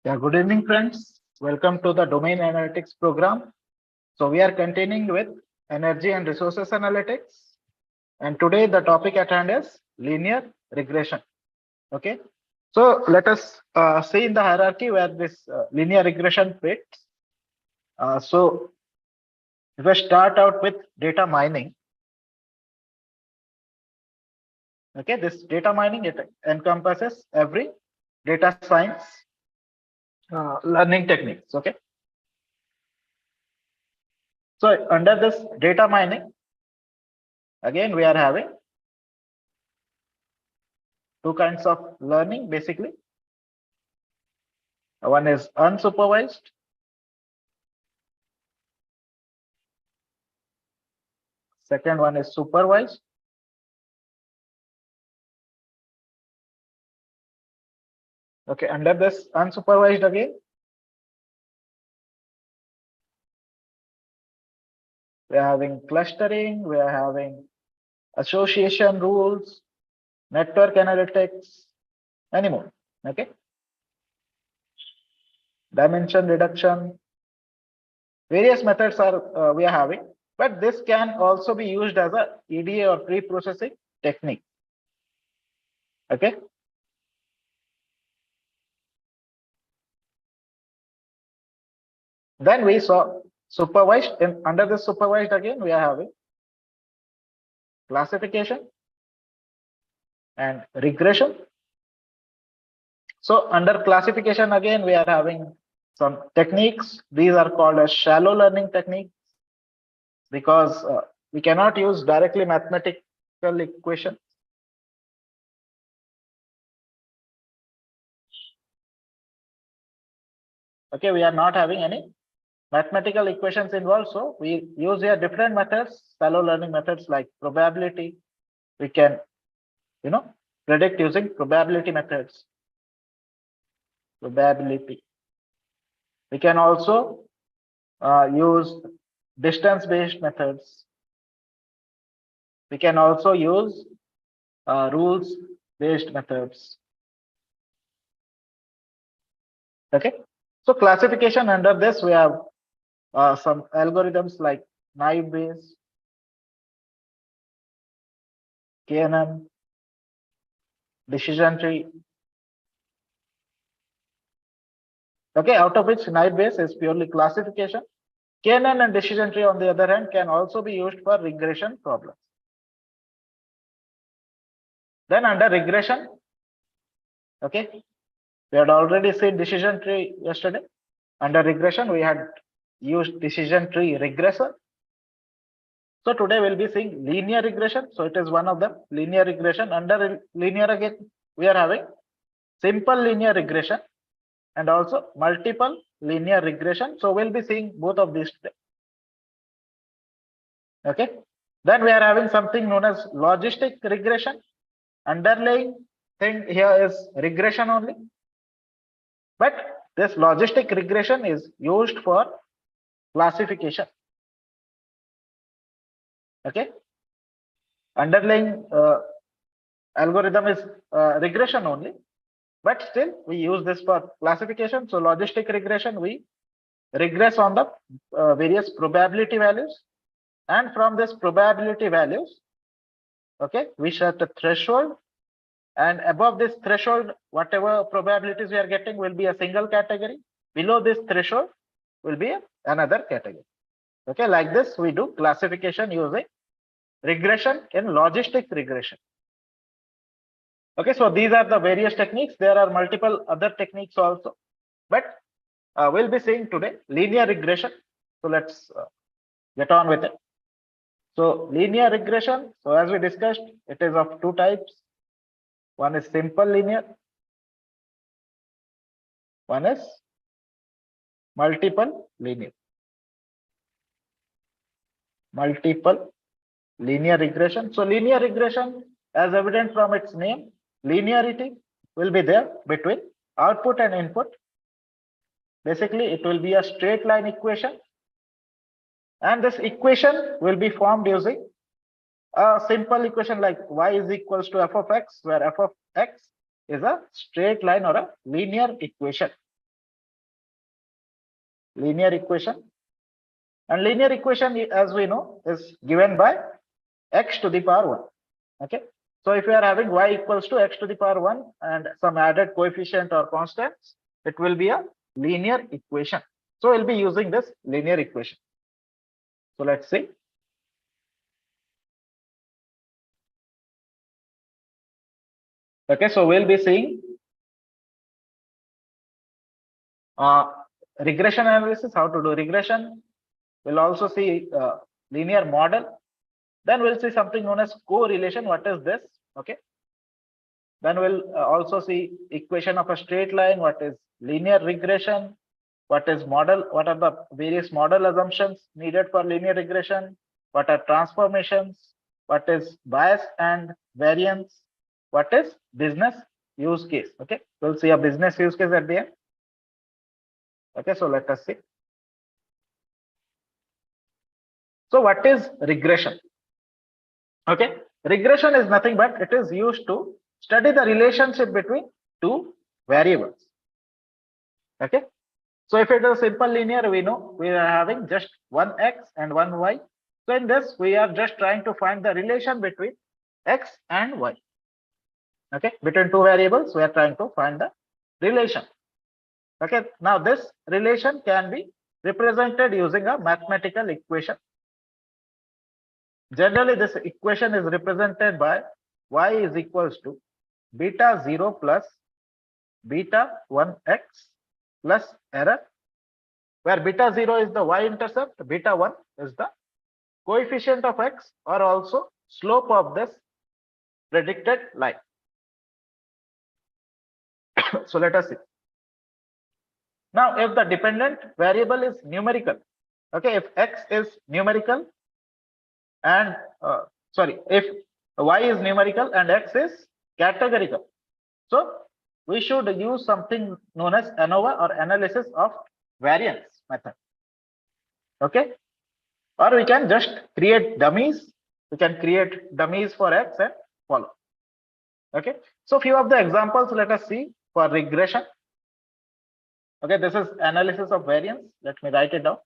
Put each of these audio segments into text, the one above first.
Yeah, good evening, friends. Welcome to the Domain Analytics program. So we are continuing with Energy and Resources Analytics. And today the topic at hand is linear regression. Okay. So let us see in the hierarchy where this linear regression fits. So if I start out with data mining, okay, this data mining, it encompasses every data science learning techniques. Okay. So under this data mining, again, we are having two kinds of learning basically. One is unsupervised. Second one is supervised. Okay, under this unsupervised again, we are having clustering, we are having association rules, network analytics, many more. Okay. Dimension reduction, various methods are we are having, but this can also be used as a EDA or pre-processing technique. Okay. Then we saw supervised, and under this supervised again, we are having classification and regression. So under classification, again, we are having some techniques. These are called as shallow learning techniques because we cannot use directly mathematical equations. Okay, we are not having any mathematical equations involved. So we use here different methods, shallow learning methods like probability. We can, predict using probability methods. Probability. We can also use distance-based methods. We can also use rules-based methods. Okay. So classification under this, we have some algorithms like naive Bayes, KNN, decision tree. Okay, out of which naive Bayes is purely classification. KNN and decision tree, on the other hand, can also be used for regression problems. Then under regression, okay, we had already seen decision tree yesterday. Under regression, we had used decision tree regressor. So today we'll be seeing linear regression. So it is one of them, linear regression. Under linear again, we are having simple linear regression and also multiple linear regression. So we'll be seeing both of these today. Okay. Then we are having something known as logistic regression. Underlying thing here is regression only. But this logistic regression is used for classification. Okay. Underlying algorithm is regression only, but still we use this for classification. So logistic regression, we regress on the various probability values, and from this probability values, okay, we set a threshold, and above this threshold, whatever probabilities we are getting will be a single category. Below this threshold will be another category. Okay, like this we do classification using regression in logistic regression. Okay, so these are the various techniques. There are multiple other techniques also, but we'll be seeing today linear regression. So let's get on with it. So linear regression, so as we discussed, it is of two types. One is simple linear, one is multiple linear. Multiple linear regression. So linear regression, as evident from its name, linearity will be there between output and input. Basically, it will be a straight line equation. And this equation will be formed using a simple equation like y is equals to f of x, where f of x is a straight line or a linear equation. linear equation. And linear equation, as we know, is given by x to the power 1. Okay. So if we are having y equals to x to the power 1 and some added coefficient or constants, it will be a linear equation. So we'll be using this linear equation. So let's see. Okay, so we'll be seeing regression analysis, how to do regression. We'll also see linear model. Then we'll see something known as correlation. What is this? Okay. Then we'll also see equation of a straight line. What is linear regression? What is model? What are the various model assumptions needed for linear regression? What are transformations? What is bias and variance? What is business use case? Okay, we'll see a business use case at the end. Okay, so let us see. So what is regression? Okay, regression is nothing but it is used to study the relationship between two variables. Okay, so if it is simple linear, we know we are having just one x and one y. So in this, we are just trying to find the relation between x and y. Okay, between two variables, we are trying to find the relation. Okay, now this relation can be represented using a mathematical equation. Generally, this equation is represented by y is equals to beta 0 plus beta 1x plus error, where beta 0 is the y-intercept, beta 1 is the coefficient of x or also slope of this predicted line. So let us see. Now, if the dependent variable is numerical, okay, if x is numerical and if y is numerical and x is categorical, so we should use something known as ANOVA or analysis of variance method. Okay, or we can just create dummies. We can create dummies for x and follow. Okay, so few of the examples let us see for regression. Okay, this is analysis of variance. Let me write it down.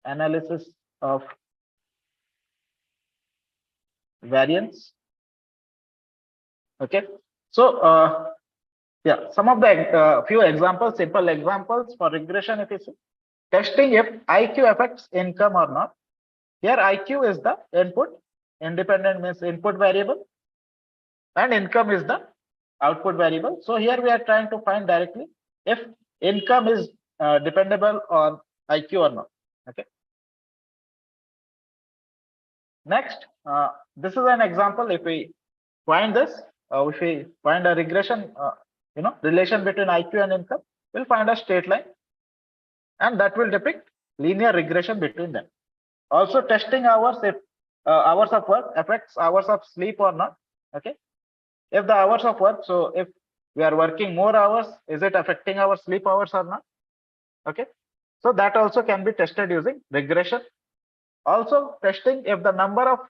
Analysis of variance. Okay, so yeah, some of the few examples, simple examples for regression. If you see, testing if IQ affects income or not. Here IQ is the input, independent means input variable, and income is the output variable. So here we are trying to find directly if income is dependable on IQ or not. Okay. Next, this is an example. If we find this, if we find a regression, relation between IQ and income, we'll find a straight line, and that will depict linear regression between them. Also, testing hours, if hours of work affects hours of sleep or not. Okay, if the hours of work, so if we are working more hours, is it affecting our sleep hours or not? Okay, so that also can be tested using regression. Also, testing if the number of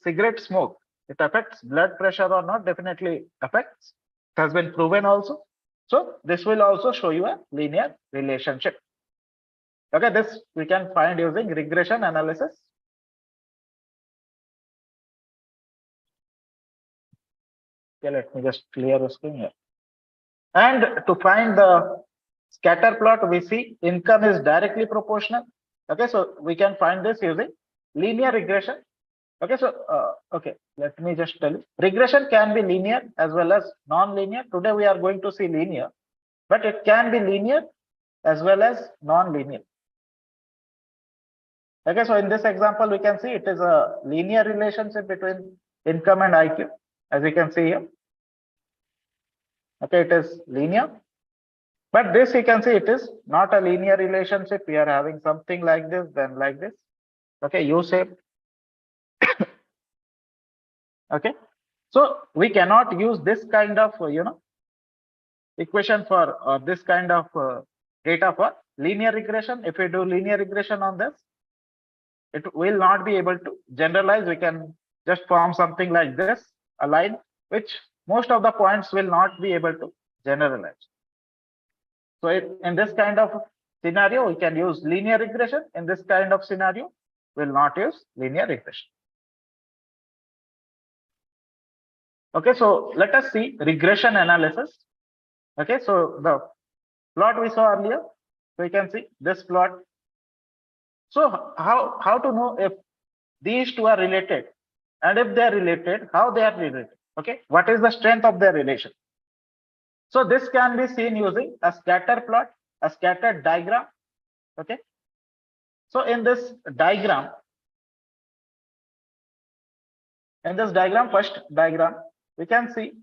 cigarette smoke, it affects blood pressure or not. Definitely affects. It has been proven also. So this will also show you a linear relationship. Okay, this we can find using regression analysis. Okay, let me just clear the screen here. And to find the scatter plot, we see income is directly proportional. Okay, so we can find this using linear regression. Okay, so okay, let me just tell you. Regression can be linear as well as non-linear. Today we are going to see linear, but it can be linear as well as non-linear. Okay, so in this example, we can see it is a linear relationship between income and IQ, as you can see here. Okay, it is linear. But this you can see it is not a linear relationship. We are having something like this, then like this. Okay, U-shape. Okay, so we cannot use this kind of equation for this kind of data for linear regression. If we do linear regression on this, it will not be able to generalize. We can just form something like this, a line, which most of the points will not be able to generalize. So in this kind of scenario, we can use linear regression. In this kind of scenario, we'll not use linear regression. Okay, so let us see regression analysis. Okay, so the plot we saw earlier, so you can see this plot. So how to know if these two are related, and if they are related, how they are related? Okay, what is the strength of their relation? So this can be seen using a scatter plot, a scatter diagram. Okay, so in this diagram, first diagram, we can see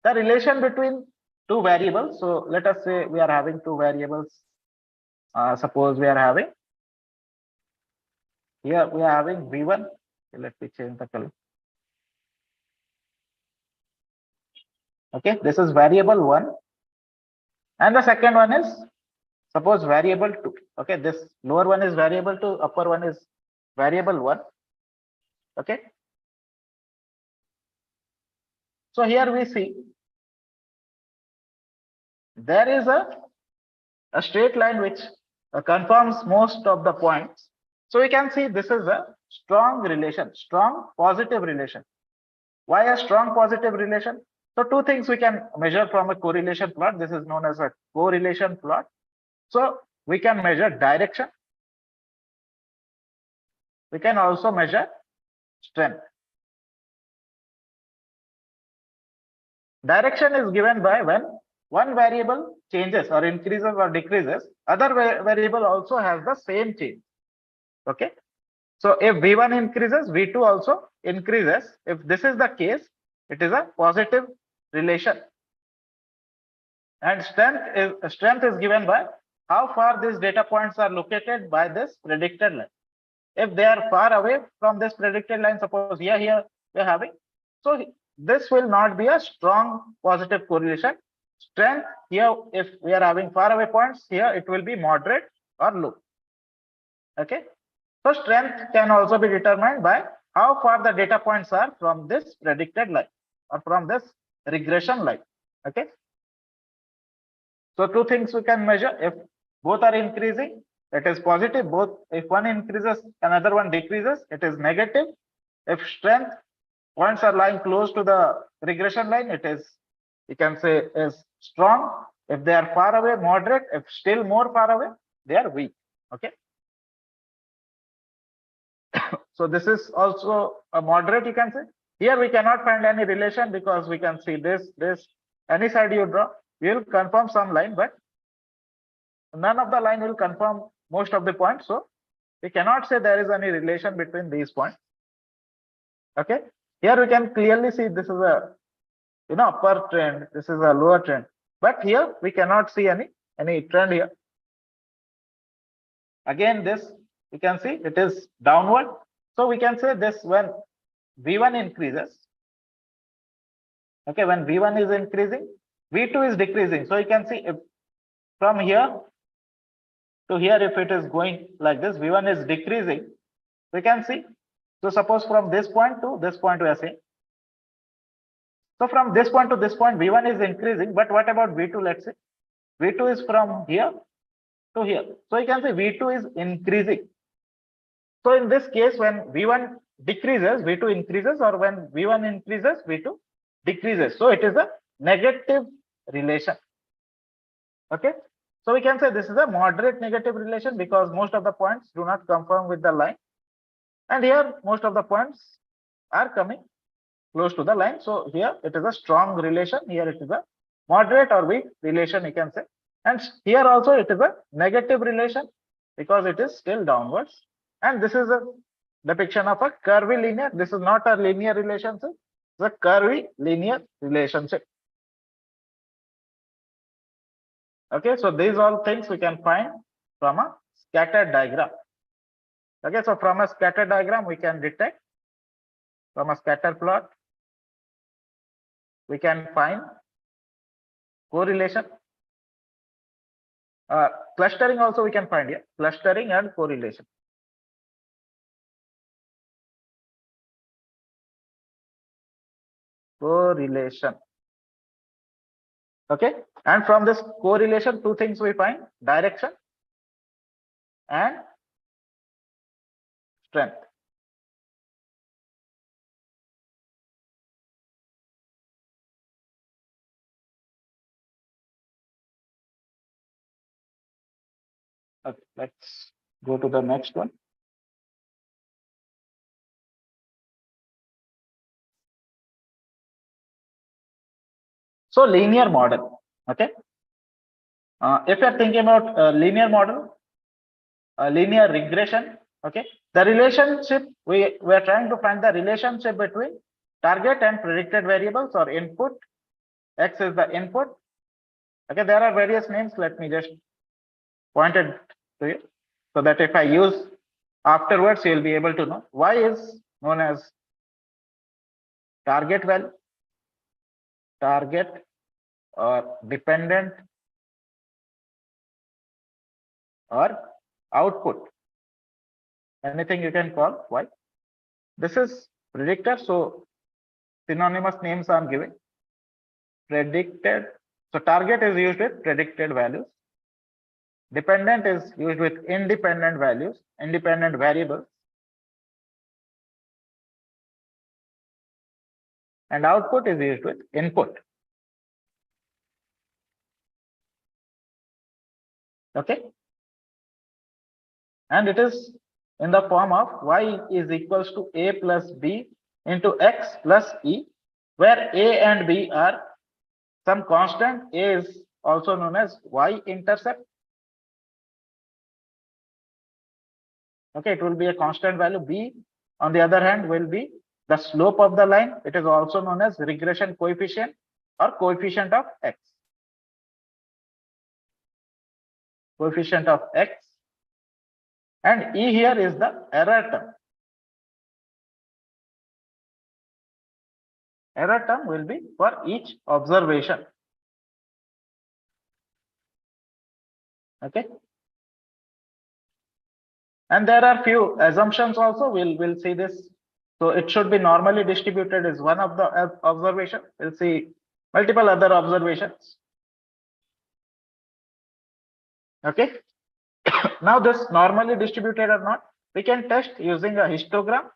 the relation between two variables. So let us say we are having two variables. Suppose we are having here we are having v1. Okay, let me change the color. Okay, this is variable 1, and the second one is suppose variable 2. Okay, this lower one is variable 2, upper one is variable 1. Okay, so here we see there is a straight line which confirms most of the points. So we can see this is a strong relation, strong positive relation. Why a strong positive relation? So two things we can measure from a correlation plot. This is known as a correlation plot. So we can measure direction. We can also measure strength. Direction is given by when one variable changes or increases or decreases, other variable also has the same change. Okay, so if v1 increases, v2 also increases. If this is the case, it is a positive relation. And strength is given by how far these data points are located by this predicted line. If they are far away from this predicted line, suppose here we're having, so this will not be a strong positive correlation. Strength here, if we are having far away points, here it will be moderate or low. Okay, so strength can also be determined by how far the data points are from this predicted line or from this regression line. Okay, so two things we can measure. If both are increasing, it is positive. Both, if one increases, another one decreases, it is negative. If strength points are lying close to the regression line, it is, you can say, is strong. If they are far away, moderate. If still more far away, they are weak. Okay, so this is also a moderate, you can say. Here we cannot find any relation because we can see this any side you draw, we will confirm some line, but none of the line will confirm most of the points. So we cannot say there is any relation between these points. Okay, here we can clearly see this is a upper trend, this is a lower trend, but here we cannot see any trend here. Again, this you can see it is downward. So we can say this when v1 increases. Okay, when v1 is increasing, v2 is decreasing. So you can see if from here to here, if it is going like this, v1 is decreasing. We can see. So suppose from this point to this point we are saying. So from this point to this point, v1 is increasing. But what about v2? Let's say v2 is from here to here. So you can say v2 is increasing. So in this case, when v1 decreases, v2 increases, or when v1 increases, v2 decreases. So it is a negative relation. Okay, so we can say this is a moderate negative relation because most of the points do not confirm with the line, and here most of the points are coming close to the line. So here it is a strong relation, here it is a moderate or weak relation, you can say, and here also it is a negative relation because it is still downwards. And this is a depiction of a curvy linear. This is not a linear relationship, it's a curvy linear relationship. Okay, so these all things we can find from a scatter diagram. Okay, so from a scatter diagram we can detect, from a scatter plot we can find correlation. Clustering also we can find here, clustering and correlation. Correlation. Okay, and from this correlation, two things we find: direction and strength. Okay, let's go to the next one. So linear model. Okay, if you're thinking about linear model, linear regression. Okay, the relationship we are trying to find the relationship between target and predicted variables or input. X is the input. Okay, there are various names. Let me just point it to you so that if I use afterwards, you'll be able to know. Y is known as target value, target or dependent or output. Anything you can call Y. This is predictor. So synonymous names I'm giving. Predicted. So target is used with predicted values. Dependent is used with independent values, independent variables. And output is used with input. Okay. And it is in the form of Y is equals to A plus B into X plus E, where A and B are some constant. A is also known as Y intercept. Okay, it will be a constant value. B, on the other hand, will be the slope of the line. It is also known as regression coefficient or coefficient of X. Coefficient of X. And E here is the error term. Error term will be for each observation. Okay. And there are few assumptions also. We'll see this. So it should be normally distributed is one of the observation. We'll see multiple other observations. Okay. Now this normally distributed or not, we can test using a histogram.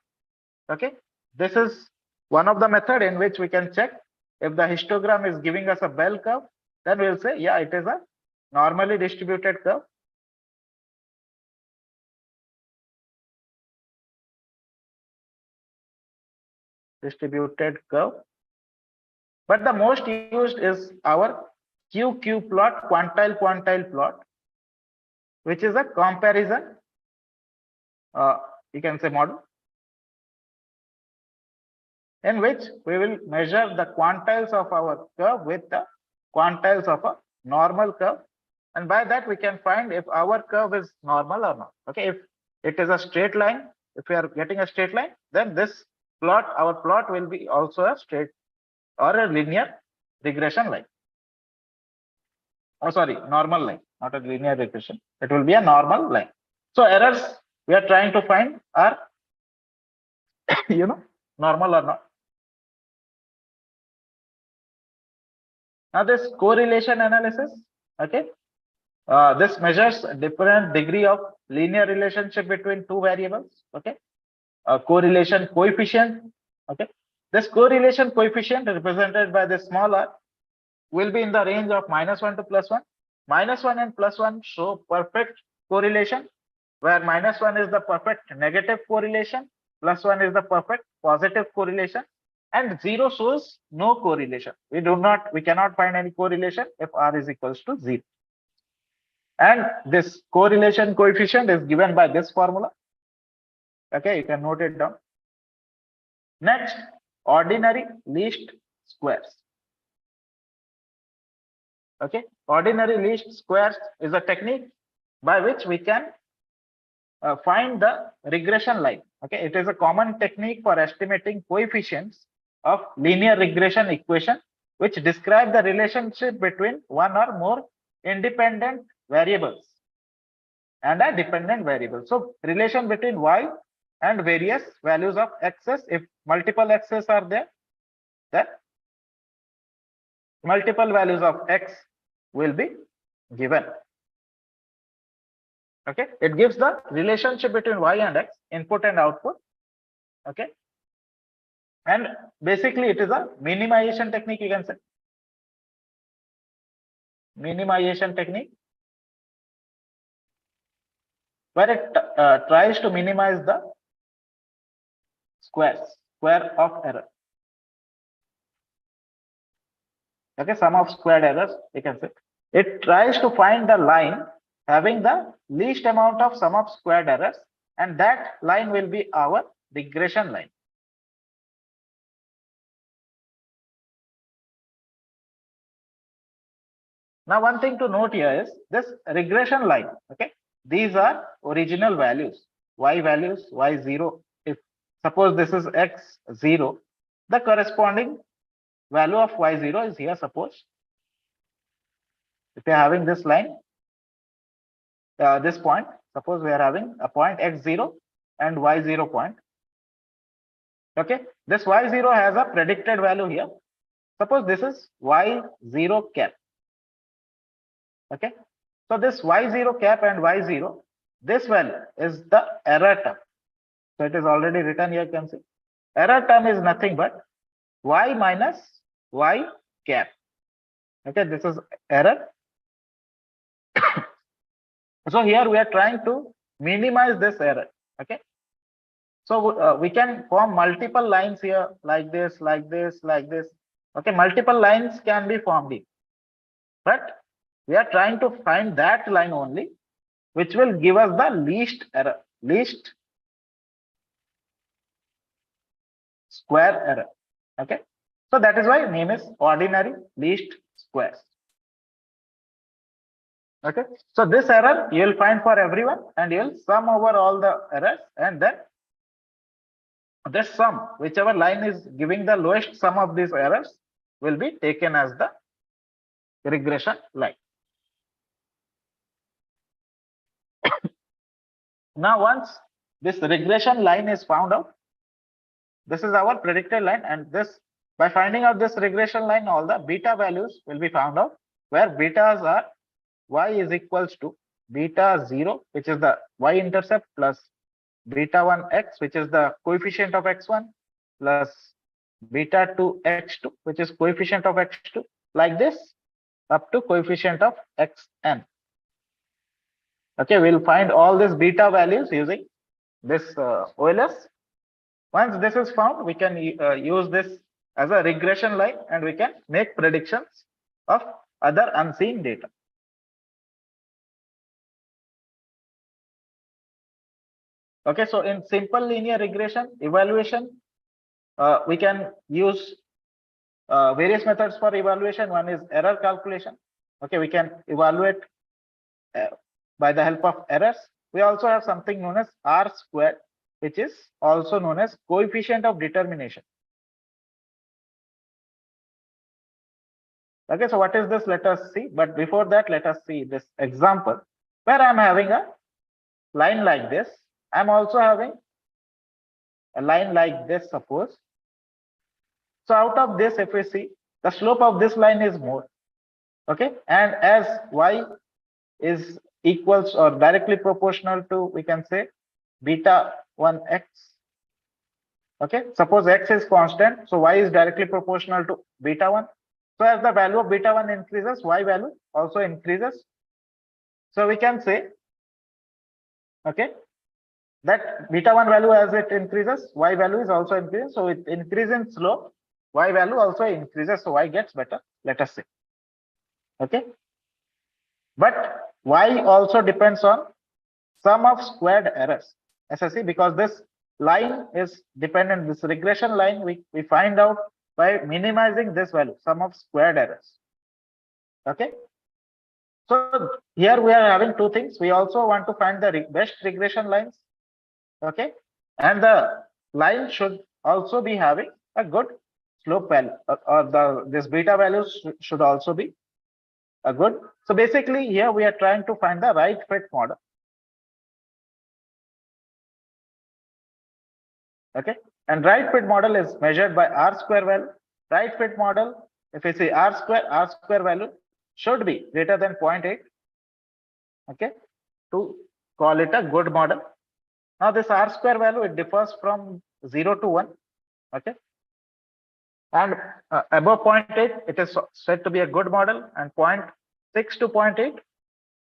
Okay. This is one of the method in which we can check if the histogram is giving us a bell curve, then we'll say, yeah, it is a normally distributed curve. Distributed curve. But the most used is our QQ plot, quantile plot, which is a comparison, you can say model, in which we will measure the quantiles of our curve with the quantiles of a normal curve. And by that we can find if our curve is normal or not. Okay, if it is a straight line, if we are getting a straight line, then this plot, our plot will be also a straight or a linear regression line. Oh, sorry, normal line, not a linear regression. It will be a normal line. So errors we are trying to find are, normal or not. Now this correlation analysis, okay, this measures different degree of linear relationship between two variables. Okay, correlation coefficient. Okay, this correlation coefficient represented by the small r will be in the range of -1 to +1. -1 and +1 show perfect correlation, where -1 is the perfect negative correlation, +1 is the perfect positive correlation, and 0 shows no correlation. We cannot find any correlation if r is equals to 0. And this correlation coefficient is given by this formula. Okay, you can note it down. Next, ordinary least squares. Okay, ordinary least squares is a technique by which we can find the regression line. Okay, it is a common technique for estimating coefficients of linear regression equation, which describe the relationship between one or more independent variables and a dependent variable. So relation between y and various values of x's. If multiple x's are there, then multiple values of x will be given. Okay, it gives the relationship between y and x, input and output. Okay, and basically it is a minimization technique, you can say. Minimization technique, where it tries to minimize the square of error. Okay, sum of squared errors, you can say. It tries to find the line having the least amount of sum of squared errors, and that line will be our regression line. Now, one thing to note here is this regression line. Okay, these are original values, y values, y0. If suppose this is x0, the corresponding value of y0 is here. Suppose if you are having this line, this point, suppose we are having a point x0 and y0 point. Okay, this y0 has a predicted value here. Suppose this is y0 cap. Okay, so this y0 cap and y0, this value is the error term. So it is already written here, you can see. Error term is nothing but y minus y cap. Okay, this is error. So here we are trying to minimize this error. Okay, so we can form multiple lines here, like this, like this, like this. Okay, multiple lines can be formed here, but we are trying to find that line only which will give us the least error, least square error. Okay, so that is why name is ordinary least squares. Okay, so this error you will find for everyone, and you will sum over all the errors, and then this sum, whichever line is giving the lowest sum of these errors, will be taken as the regression line. Now, once this regression line is found out, this is our predicted line, and this, by finding out this regression line, all the beta values will be found out, where betas are y is equals to beta 0, which is the y-intercept, plus beta 1 x, which is the coefficient of x1, plus beta 2 x2, which is coefficient of x2, like this, up to coefficient of xn. Okay, we'll find all these beta values using this OLS. Once this is found, we can use this as a regression line, and we can make predictions of other unseen data. Okay, so in simple linear regression evaluation, we can use various methods for evaluation. One is error calculation. Okay, we can evaluate by the help of errors. We also have something known as R squared, which is also known as coefficient of determination. Okay, so what is this? Let us see. But before that, let us see this example where I'm having a line like this. I'm also having a line like this, suppose. So out of this, if we see, the slope of this line is more. Okay, and as y is equals or directly proportional to, we can say, beta 1 x. Okay, suppose x is constant, so y is directly proportional to beta 1. So as the value of beta 1 increases, y value also increases. So we can say, okay, that beta 1 value, as it increases, y value is also increasing. So with increase in slope, y value also increases, so y gets better, let us say. Okay, but y also depends on sum of squared errors, SSC, because this line is dependent. This regression line we find out by minimizing this value, sum of squared errors. Okay, so here we are having two things. We also want to find the best regression lines. Okay, and the line should also be having a good slope value, or this beta values should also be a good. So basically here we are trying to find the right fit model. Okay, and right fit model is measured by R square value. Right fit model if we see R square value should be greater than 0.8, okay, to call it a good model. Now this R square value, it differs from 0 to 1, okay, and above 0.8 it is said to be a good model, and 0.6 to 0.8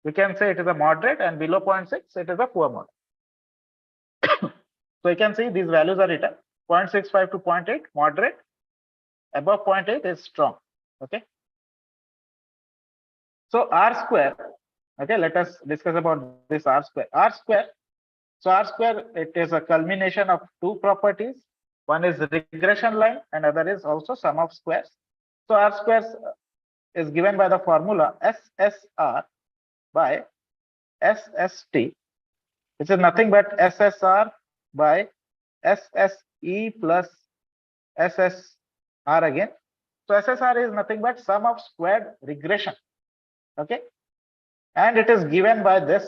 we can say it is a moderate, and below 0.6 it is a poor model. So you can see these values are written 0.65 to 0.8 moderate, above 0.8 is strong, okay. So R square, okay, let us discuss about this R square. So R square, it is a culmination of two properties. One is regression line and other is also sum of squares. So R squares is given by the formula SSR by SST, which is nothing but SSR by SSE plus SSR again. So SSR is nothing but sum of squared regression, okay, and it is given by this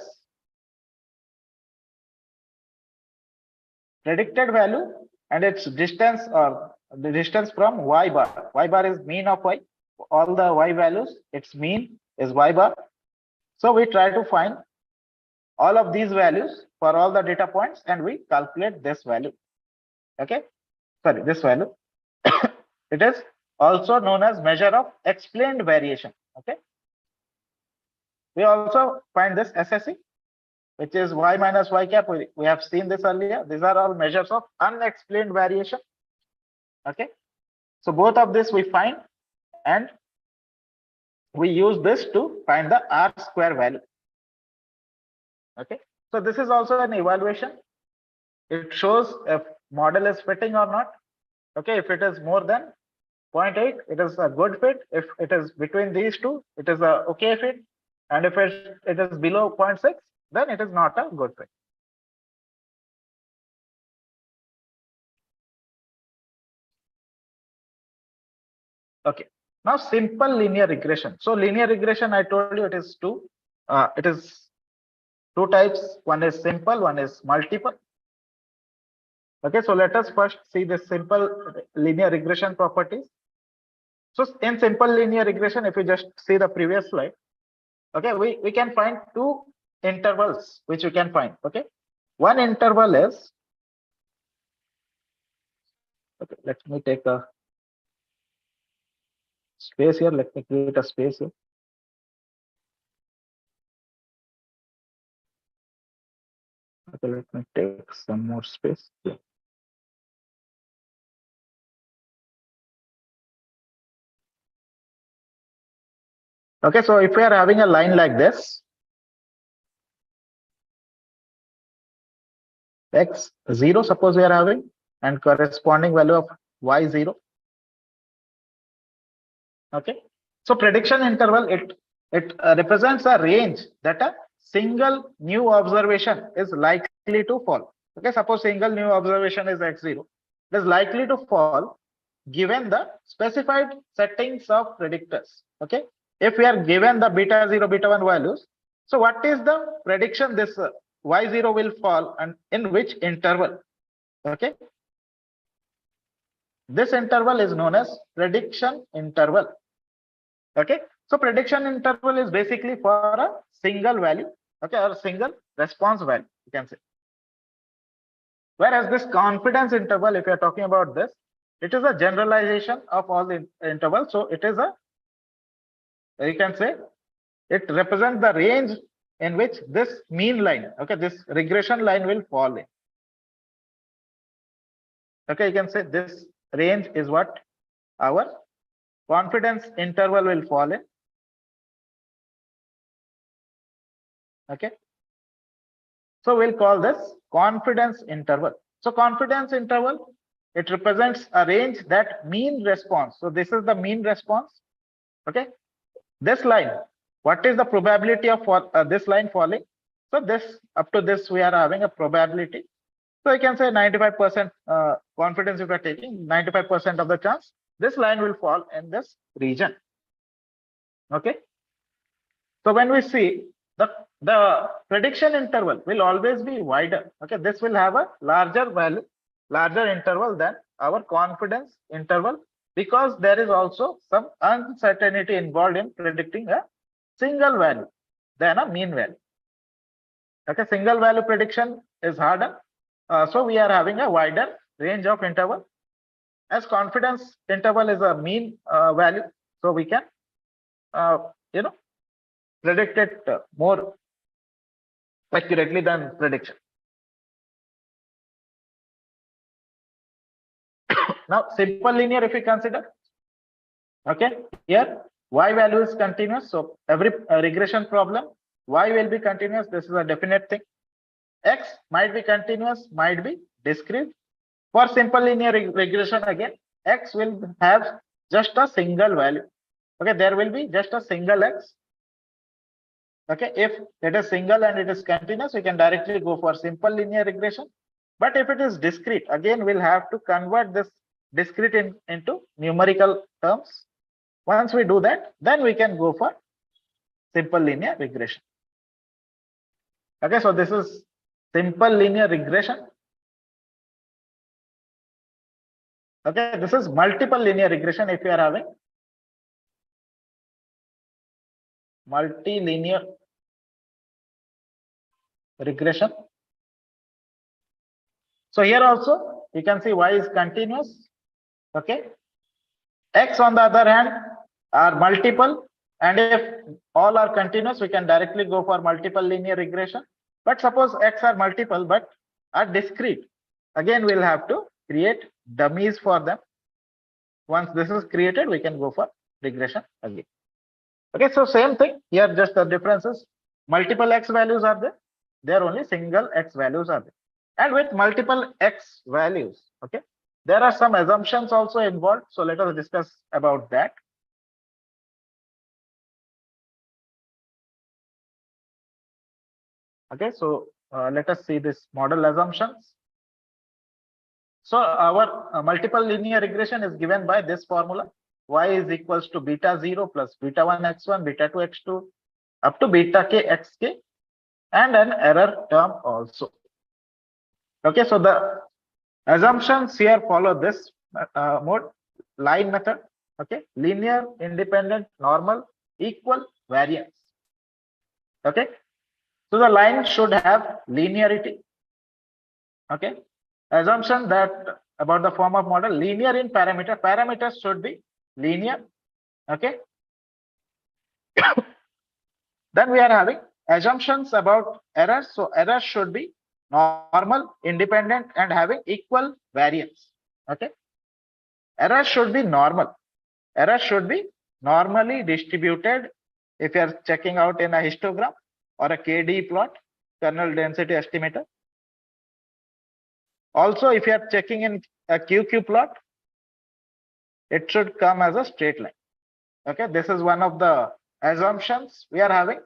predicted value and its distance, or the distance from y bar. Y bar is mean of y. All the y values, its mean is y bar. So we try to find all of these values for all the data points and we calculate this value, okay, sorry, this value. It is also known as measure of explained variation, okay. We also find this SSE, which is y minus y cap. We have seen this earlier. These are all measures of unexplained variation, okay. So both of this we find and we use this to find the R square value, okay. So this is also an evaluation. It shows if model is fitting or not, okay. If it is more than 0.8, it is a good fit. If it is between these two, it is a okay fit, and if it is below 0.6, then it is not a good fit. Okay, now simple linear regression. So linear regression, I told you it is two types. One is simple, one is multiple. Okay, so let us first see the simple linear regression properties. So in simple linear regression, if you just see the previous slide, okay, we can find two intervals which you can find, okay. One interval is, okay, let me take a space here. Let me create a space here. Okay, let me take some more space here. Okay, so if we are having a line like this, x0, suppose we are having, and corresponding value of y0. Okay, so prediction interval, it represents a range that a single new observation is likely to fall. Okay, suppose single new observation is x0, it is likely to fall given the specified settings of predictors. Okay, if we are given the beta 0, beta 1 values, so what is the prediction this y0 will fall and in which interval? Okay, this interval is known as prediction interval. Okay, so prediction interval is basically for a single value, okay, or single response value, you can say. Whereas this confidence interval, if you are talking about this, it is a generalization of all the intervals. So it is a, you can say, it represents the range in which this mean line, okay, this regression line will fall in. Okay, you can say this range is what our confidence interval will fall in. Okay, so we'll call this confidence interval. So confidence interval, it represents a range that mean response. So this is the mean response. Okay, this line, what is the probability of this line falling? So this, up to this, we are having a probability. So you can say 95% confidence if you are taking 95% of the chance this line will fall in this region. Okay, so when we see the prediction interval will always be wider. Okay, this will have a larger value, larger interval than our confidence interval, because there is also some uncertainty involved in predicting a single value than a mean value. Okay, single value prediction is harder. So we are having a wider range of interval. As confidence interval is a mean value, so we can predict it more accurately than prediction. Now, simple linear, if we consider, okay, here y value is continuous. So every regression problem, y will be continuous. This is a definite thing. X might be continuous, might be discrete. For simple linear regression, again, X will have just a single value. Okay, there will be just a single X. Okay, if it is single and it is continuous, we can directly go for simple linear regression. But if it is discrete, again, we'll have to convert this discrete into numerical terms. Once we do that, then we can go for simple linear regression. Okay, so this is simple linear regression. Okay, this is multiple linear regression if you are having multilinear regression. So here also you can see y is continuous. Okay, X on the other hand are multiple, and if all are continuous, we can directly go for multiple linear regression. But suppose X are multiple but are discrete, again we'll have to create dummies for them. Once this is created, we can go for regression again. Okay, so same thing here, just the differences. Multiple X values are there only single X values are there. And with multiple X values, okay, there are some assumptions also involved. So let us discuss about that. Okay, so let us see this model assumptions. So our multiple linear regression is given by this formula. Y is equals to beta 0 plus beta 1 x1, beta 2 x2, up to beta k xk, and an error term also. Okay, so the assumptions here follow this mode, line method. Okay, linear, independent, normal, equal, variance. Okay, so the line should have linearity. Okay, assumption that about the form of model, linear in parameter. Parameters should be linear. Okay, then we are having assumptions about errors. So errors should be normal, independent, and having equal variance. Okay, errors should be normal. Errors should be normally distributed. If you are checking out in a histogram or a KD plot, kernel density estimator. Also, if you are checking in a QQ plot, it should come as a straight line. Okay, this is one of the assumptions we are having.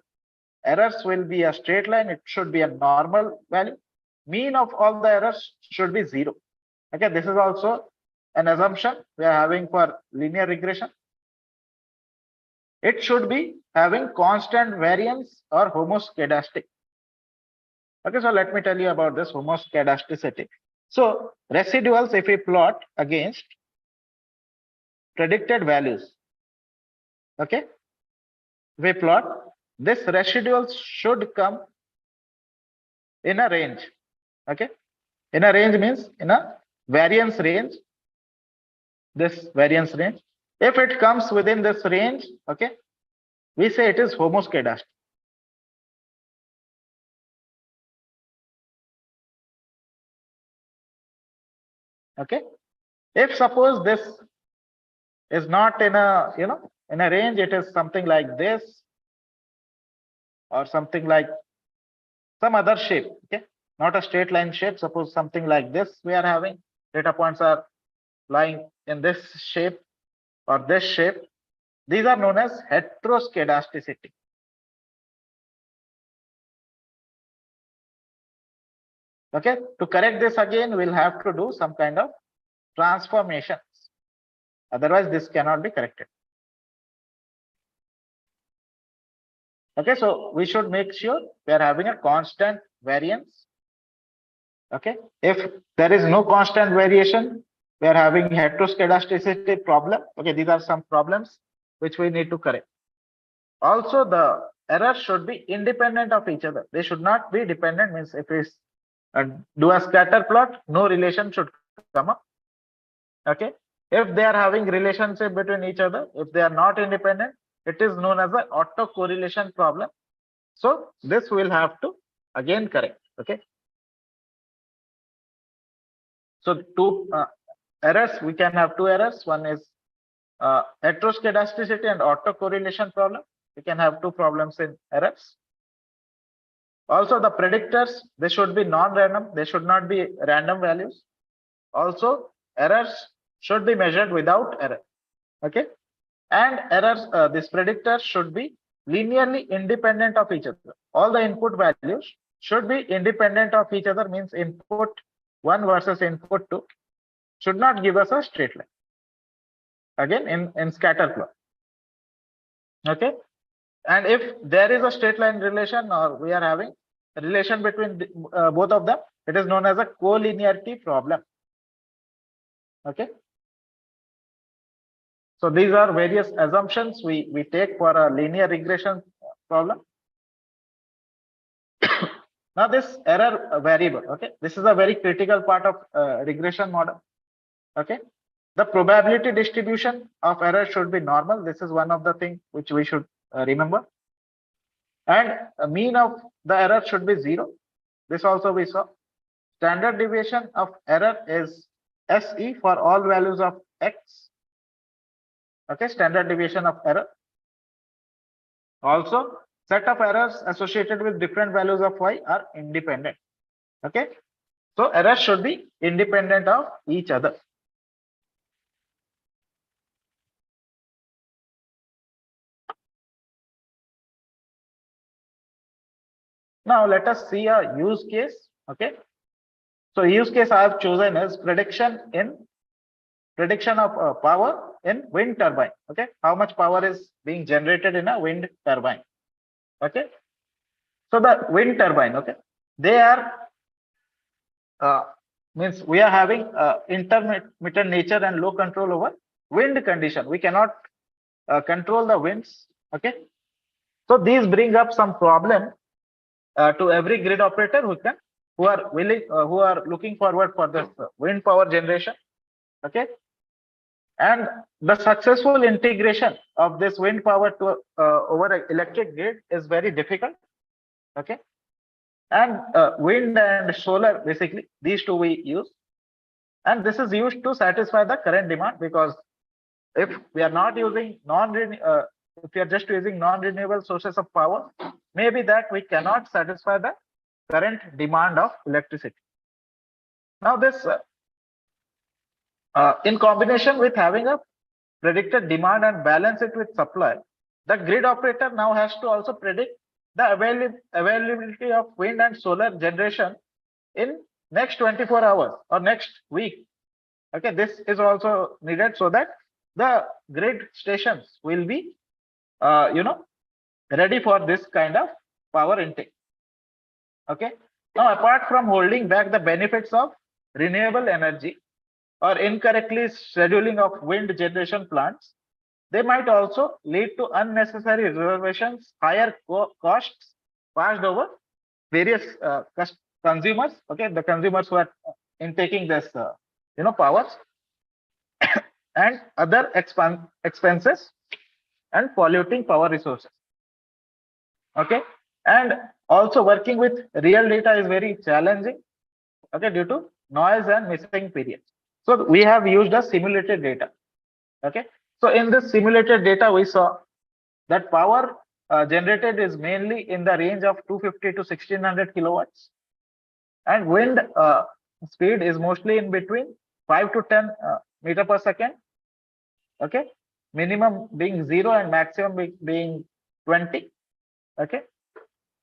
Errors will be a straight line. It should be a normal value. Mean of all the errors should be 0. Okay, this is also an assumption we are having for linear regression. It should be having constant variance or homoscedastic. Okay, so let me tell you about this homoscedasticity. So residuals, if we plot against predicted values, okay, we plot, this residuals should come in a range. Okay, in a range means in a variance range, this variance range. If it comes within this range, okay, we say it is homoscedastic. Okay, if suppose this is not in a, in a range, it is something like this or something like some other shape. Okay, not a straight line shape. Suppose something like this we are having, data points are lying in this shape or this shape. These are known as heteroscedasticity. Okay, to correct this again, we'll have to do some kind of transformations. Otherwise, this cannot be corrected. Okay, so we should make sure we are having a constant variance. Okay, if there is no constant variation, we are having heteroscedasticity problem. Okay, these are some problems which we need to correct. Also, the errors should be independent of each other. They should not be dependent. Means if we do a scatter plot, no relation should come up. Okay, if they are having relationship between each other, if they are not independent, it is known as the autocorrelation problem. So this we'll have to again correct. Okay, so two errors, we can have two errors. One is heteroscedasticity and autocorrelation problem. We can have two problems in errors. Also, the predictors, they should be non-random. They should not be random values. Also, errors should be measured without error. Okay, and errors, this predictor should be linearly independent of each other. All the input values should be independent of each other. Means input 1 versus input 2 should not give us a straight line. Again, in scatter plot. Okay, and if there is a straight line relation, or we are having a relation between both of them, it is known as a collinearity problem. Okay, so these are various assumptions we take for a linear regression problem. Now this error variable, okay, this is a very critical part of regression model. Okay, the probability distribution of error should be normal. This is one of the things which we should remember. And a mean of the error should be 0. This also we saw. Standard deviation of error is SE for all values of X. Okay, standard deviation of error. Also, set of errors associated with different values of Y are independent. Okay, so errors should be independent of each other. Now let us see a use case. Okay, so use case I have chosen is prediction of power in wind turbine. Okay, how much power is being generated in a wind turbine? Okay, so the wind turbine, okay, they are means we are having intermittent nature and low control over wind condition. We cannot control the winds. Okay, so these bring up some problem to every grid operator who are looking forward for this wind power generation. Okay, and the successful integration of this wind power to over electric grid is very difficult. Okay, and wind and solar, basically these two we use, and this is used to satisfy the current demand, because if we are not using if we are just using non-renewable sources of power, maybe that we cannot satisfy the current demand of electricity. Now this in combination with having a predicted demand and balance it with supply, the grid operator now has to also predict the availability of wind and solar generation in next 24 hours or next week. Okay, this is also needed so that the grid stations will be ready for this kind of power intake. Okay, now apart from holding back the benefits of renewable energy or incorrectly scheduling of wind generation plants, they might also lead to unnecessary reservations, higher costs passed over various consumers. Okay, the consumers who are intaking this powers and other expenses and polluting power resources. Okay, and also working with real data is very challenging. Okay, due to noise and missing periods. So we have used a simulated data. Okay, so in this simulated data we saw that power generated is mainly in the range of 250 to 1600 kilowatts, and wind speed is mostly in between 5 to 10 meter per second. Okay, minimum being 0 and maximum being 20. Okay,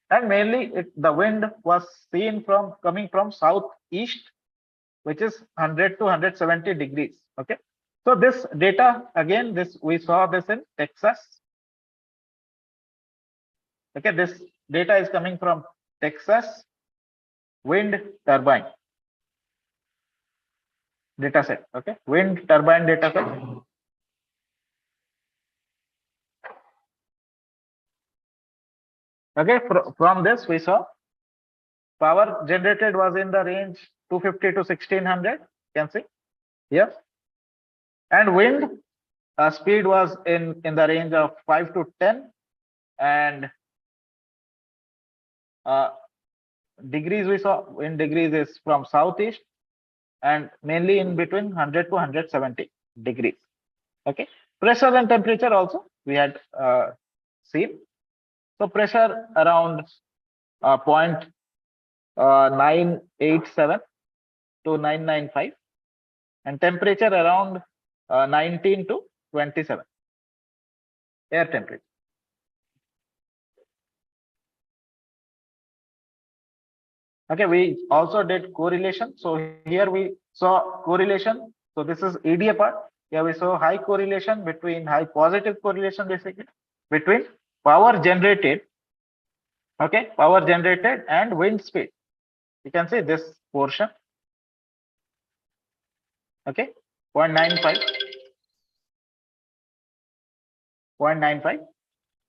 and mainly the wind was seen coming from southeast, which is 100 to 170 degrees. Okay, so this data, again, we saw this in Texas. Okay, this data is coming from Texas wind turbine. data set. Okay, wind turbine data set. Okay, from this we saw power generated was in the range 250 to 1600. You can see here, and wind speed was in the range of 5 to 10, and degrees we saw wind degrees is from southeast and mainly in between 100 to 170 degrees. Okay, pressure and temperature also we had seen. So pressure around 0.987 to 995, and temperature around 19 to 27 air temperature. Okay, we also did correlation. So here we saw correlation. So this is EDA part. Here we saw high correlation between high positive correlation basically between power generated. Okay, power generated and wind speed. You can see this portion. Okay, 0.95. 0.95.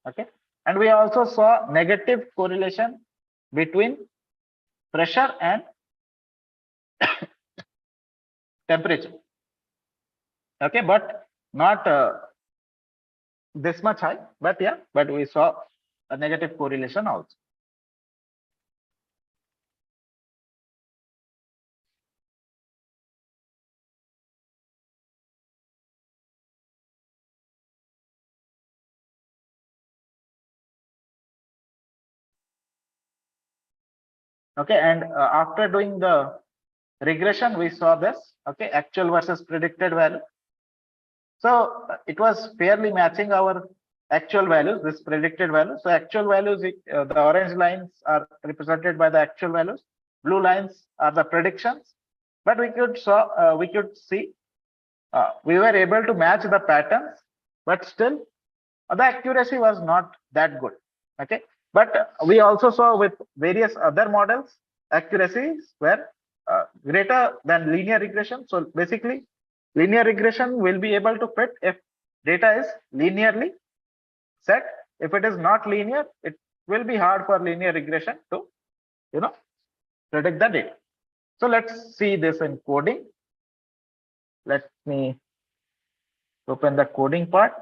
Okay, and we also saw negative correlation between pressure and temperature. Okay, but not this much high, but yeah, but we saw a negative correlation also. Okay, and after doing the regression, we saw this. Okay, actual versus predicted value. So it was fairly matching our actual values, this predicted value. So actual values, the orange lines are represented by the actual values. Blue lines are the predictions. But we could see we were able to match the patterns, but still the accuracy was not that good. Okay, but we also saw with various other models accuracies were greater than linear regression. So basically linear regression will be able to fit if data is linearly set. If it is not linear, it will be hard for linear regression to predict the data. So let's see this in coding. Let me open the coding part.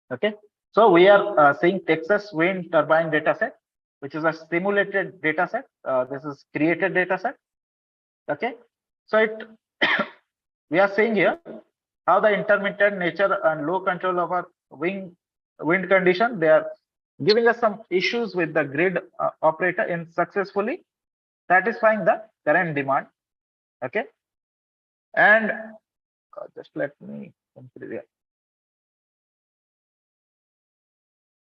Okay, so we are seeing Texas wind turbine dataset, which is a simulated dataset. This is created dataset. Okay, so we are seeing here how the intermittent nature and low control of our wind condition, they are giving us some issues with the grid operator in successfully satisfying the current demand. Okay, and just let me complete here.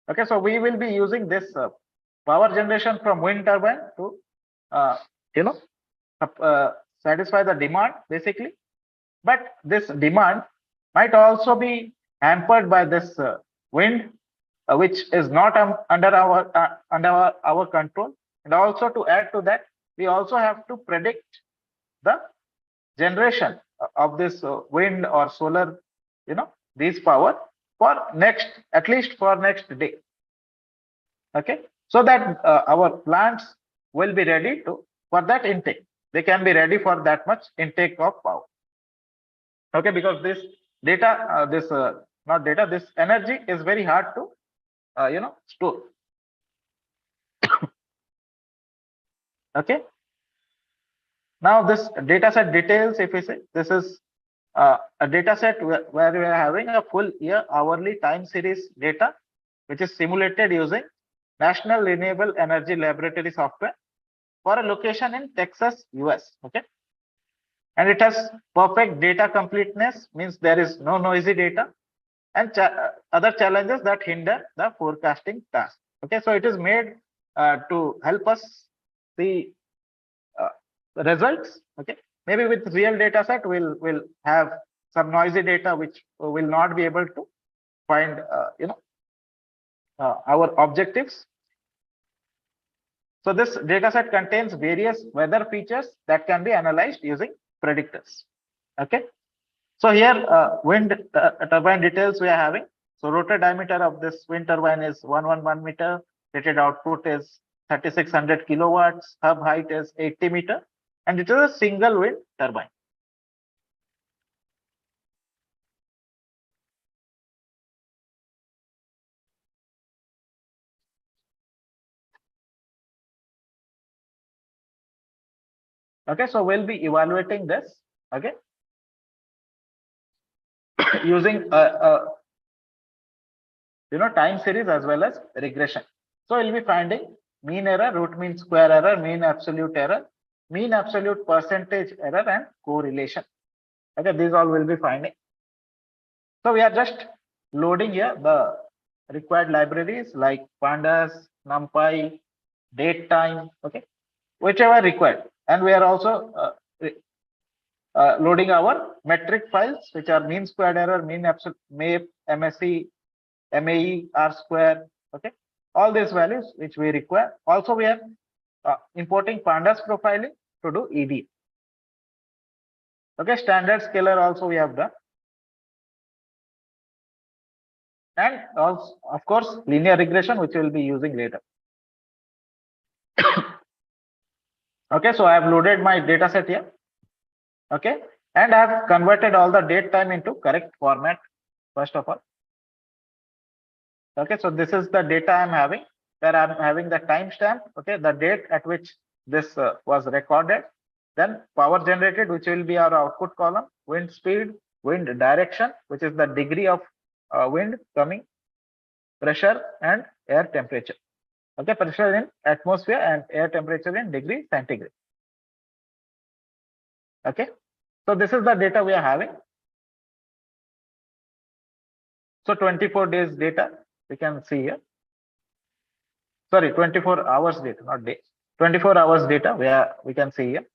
Okay, so we will be using this power generation from wind turbine to satisfy the demand basically, but this demand might also be hampered by this wind which is not under our control. And also to add to that, we also have to predict the generation of this wind or solar, these power for at least for next day. Okay, so that our plants will be ready for that intake. They can be ready for that much intake of power. Okay, because this data, this energy is very hard to store. Okay, now this data set details, if we say this is a data set where we are having a full year hourly time series data, which is simulated using National Renewable Energy Laboratory software for a location in Texas, US. Okay, and it has perfect data completeness, means there is no noisy data, and other challenges that hinder the forecasting task. Okay, so it is made to help us see the results. Okay, maybe with real data set we'll have some noisy data which will not be able to find our objectives. So this data set contains various weather features that can be analyzed using predictors. Okay. So here wind turbine details we are having. So rotor diameter of this wind turbine is 111 meter. Rated output is 3600 kilowatts. Hub height is 80 meter, and it is a single wind turbine. Okay, so we'll be evaluating this. Okay, using time series as well as regression. So we'll be finding mean error, root mean square error, mean absolute error, mean absolute percentage error, and correlation. Okay, these all will be finding. So we are just loading here the required libraries like pandas, numpy, date time, okay, whichever required. And we are also loading our metric files, which are mean squared error, mean absolute, MAPE, MSE, MAE, R square, okay, all these values which we require. Also, we are importing Pandas profiling to do ED. Okay, standard scalar also we have done. And also, of course, linear regression, which we will be using later. Okay, so I have loaded my data set here. Okay, and I have converted all the date time into correct format, first of all. Okay, so this is the data I'm having, where I'm having the timestamp, okay, the date at which this was recorded, then power generated, which will be our output column, wind speed, wind direction, which is the degree of wind coming, pressure, and air temperature. Okay, pressure in atmosphere and air temperature in degree centigrade. Okay, so this is the data we are having. So 24 days data we can see here. Sorry, 24 hours data, not days. 24 hours data we can see here.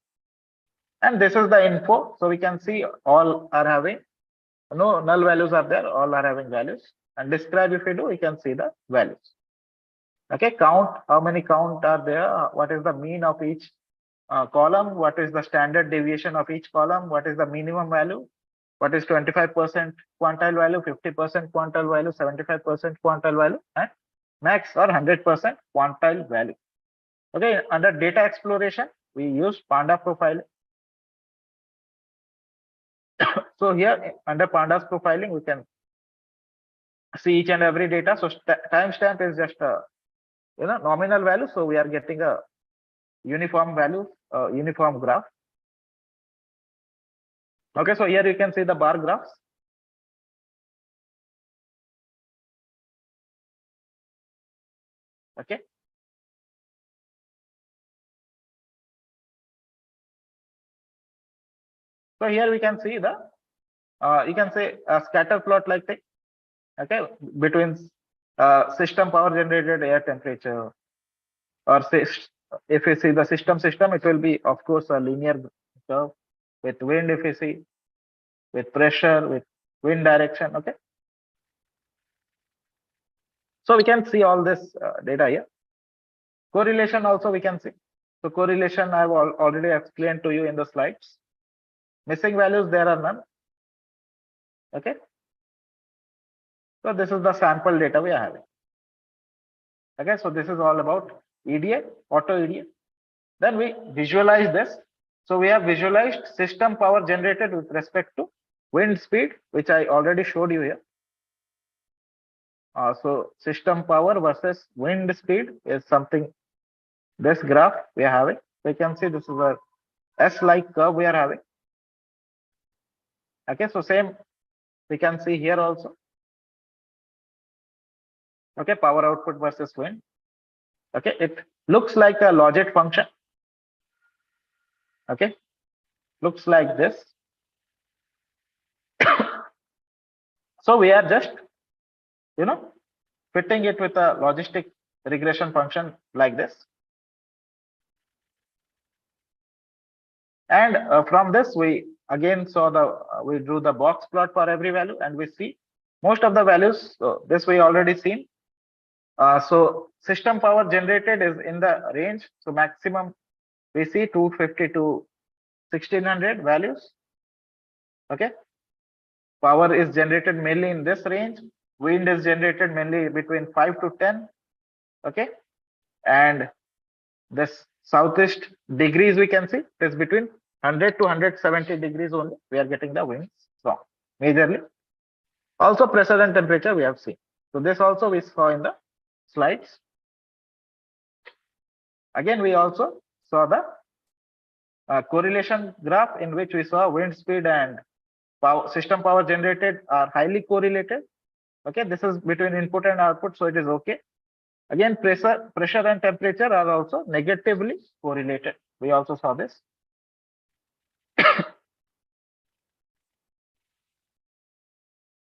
And this is the info. So we can see all are having no null values are there, all are having values. And describe, if we do, we can see the values. Okay, count, how many count are there, what is the mean of each column, what is the standard deviation of each column, what is the minimum value, what is 25% quantile value, 50% quantile value, 75% quantile value, and max or 100% quantile value. Okay, under data exploration, we use Pandas profiling. So here under Pandas profiling, we can see each and every data. So timestamp is just a nominal value. So we are getting a uniform value, uniform graph. Okay, so here you can see the bar graphs. Okay. So here we can see the, you can say a scatter plot like thing. Okay, between system power generated air temperature, or say if you see the system, it will be of course a linear curve with wind, if you see, with pressure, with wind direction. Okay, so we can see all this data here. Correlation also we can see. So correlation I have already explained to you in the slides. Missing values, there are none. Okay, so this is the sample data we are having. Okay, so this is all about EDA, auto EDA. Then we visualize this. So we have visualized system power generated with respect to wind speed, which I already showed you here. So system power versus wind speed is something, this graph we are having. So you can see this is a S-like curve we are having. Okay, so same we can see here also. Okay, power output versus wind. Okay, it looks like a logit function. Okay, looks like this. So we are just, fitting it with a logistic regression function like this. And from this, we again saw we drew the box plot for every value, and we see most of the values. So this we already seen. So system power generated is in the range. So maximum we see 250 to 1600 values. Okay. Power is generated mainly in this range. Wind is generated mainly between 5 to 10. Okay. And this southeast degrees we can see it is between 100 to 170 degrees only. We are getting the winds from majorly. Also pressure and temperature we have seen. So this also we saw in the slides. Again, we also saw the correlation graph in which we saw wind speed and system power generated are highly correlated. Okay, this is between input and output, so it is okay. Again, pressure and temperature are also negatively correlated. We also saw this.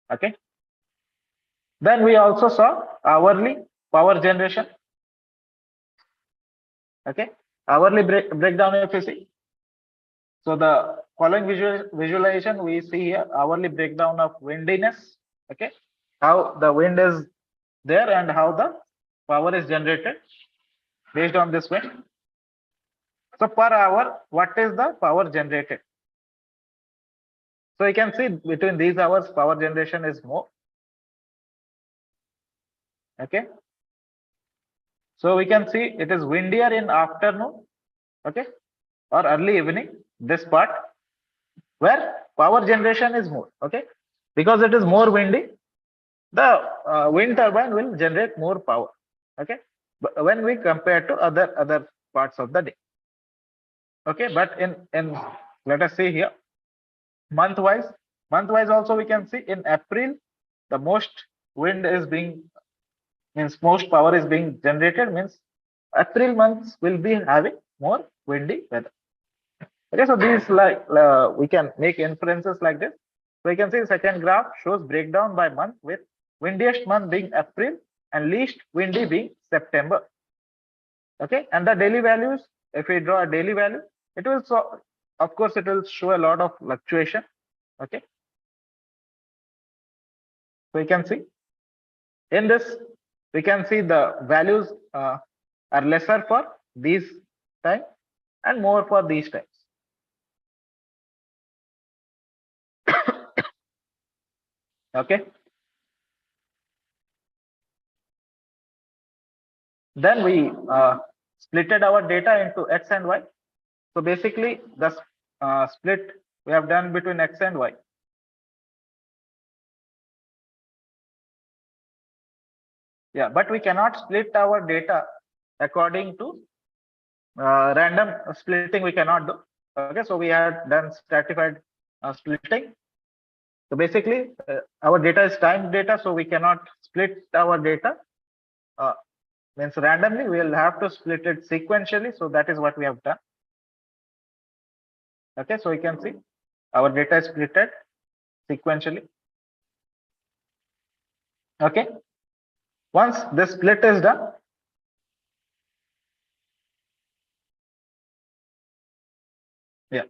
Okay. Then we also saw hourly power generation. Okay, hourly breakdown if you see. So the following visualization we see here, hourly breakdown of windiness. Okay, how the wind is there and how the power is generated based on this wind. So per hour, what is the power generated? So you can see between these hours, power generation is more. Okay. So we can see it is windier in afternoon, okay, or early evening, this part, where power generation is more, okay. Because it is more windy, the wind turbine will generate more power, okay, but when we compare to other parts of the day. Okay, but in let us see here, month wise also we can see in April, the most wind is being, means most power is being generated, means April months will be having more windy weather. Okay, so these like we can make inferences like this. So you can see the second graph shows breakdown by month, with windiest month being April and least windy being September. Okay, and the daily values, if we draw a daily value, it will so, of course it will show a lot of fluctuation. Okay, so you can see in this, we can see the values are lesser for these times and more for these times. Okay, then we splitted our data into X and Y. So basically the split we have done between X and Y. Yeah, but we cannot split our data according to random splitting. We cannot do. Okay, so we had done stratified splitting. So basically, our data is timed data, so we cannot split our data. Means randomly, we will have to split it sequentially. So that is what we have done. Okay, so you can see our data is splitted sequentially. Okay, once this split is done,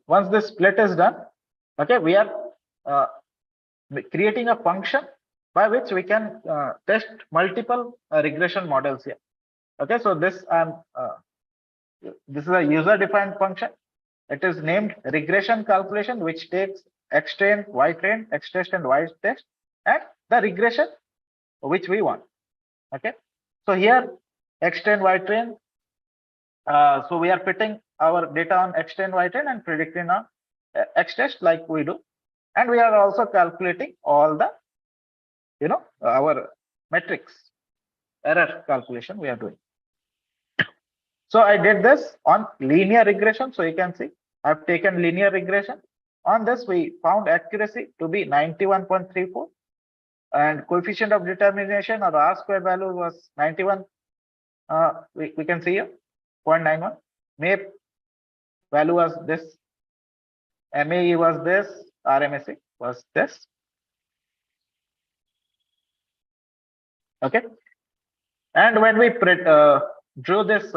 once this split is done, okay, we are creating a function by which we can test multiple regression models here. Okay, so this is a user-defined function. It is named regression calculation, which takes X train, Y train, X test, and Y test, and the regression which we want. Okay, so here X train, Y train. So we are fitting our data on X train, Y train, and predicting on X test like we do, and we are also calculating all the, our metrics, error calculation we are doing. So I did this on linear regression. So you can see I've taken linear regression. On this, we found accuracy to be 91.34, and coefficient of determination or R square value was 91. We can see here 0.91. MAPE value was this. MAE was this. RMSE was this. Okay. And when we drew this,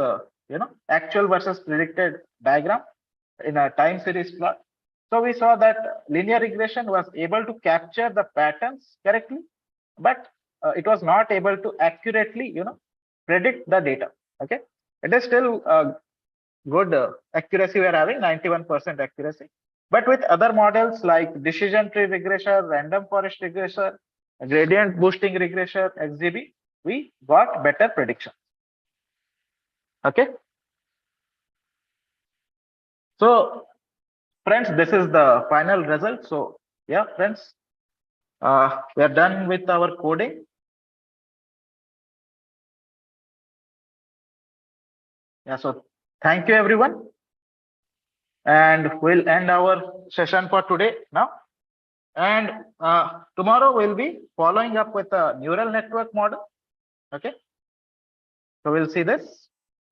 actual versus predicted diagram in a time series plot, so we saw that linear regression was able to capture the patterns correctly, but it was not able to accurately, predict the data. Okay, it is still good accuracy. We are having 91% accuracy, but with other models like decision tree regression, random forest regression, gradient boosting regression, XGB, we got better prediction. Okay, so friends, this is the final result. So yeah, friends, we are done with our coding. Yeah, so thank you everyone, and we'll end our session for today now. And tomorrow we'll be following up with a neural network model. Okay, so we'll see this.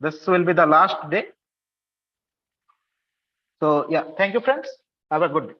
This will be the last day. So yeah, thank you friends. Have a good day.